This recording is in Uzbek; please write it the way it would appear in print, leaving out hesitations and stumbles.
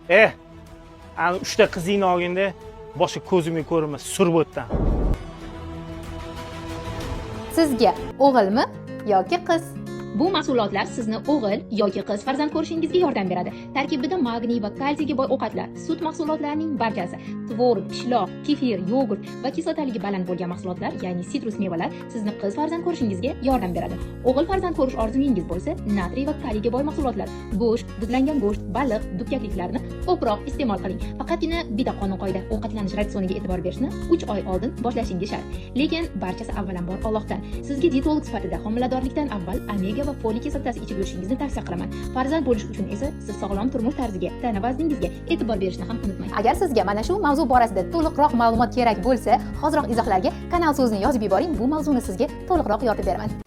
Ani 3 ta qizingni olganda boshqa ko'zimga ko'rinmas surbotdan. Sizga o'g'ilmi yoki qiz? Bu mahsulotlar sizni o'g'il yoki qiz farzand ko'rishingizga yordam beradi. Tarkibida magniy va kalsiyga boy ovqatlar, sut mahsulotlarining barchasi, tvorog, pishloq, kefir, yogurt va kislotaligi baland bo'lgan mahsulotlar, ya'ni sitrus mevalar sizni qiz farzand ko'rishingizga yordam beradi. O'g'il farzand ko'rish orzungiz bo'lsa, natriy va kaliyga boy mahsulotlar, go'sht, dudlangan go'sht, baliq, dukkakliklarni ko'proq iste'mol qiling. Faqatgina bitta qonun-qoida ovqatlanish ratsioniga e'tibor berishni 3 oy oldin boshlashingiz shart. Lekin barchasi avvalambor Allohdan. Sizga dietolog sifatida homiladorlikdan avval omega va foliy kislotasi ichib yurishingizni tavsiya qilaman. Farzand bo'lish uchun esa siz sog'lom turmush tarziga, tana vazningizga e'tibor berishni ham unutmang. Agar sizga mana shu mavzu borasida to'liqroq ma'lumot kerak bo'lsa, hoziroq izohlarga kanal so'zini yozib yuboring. Bu mavzuni sizga to'liqroq yoritib beraman.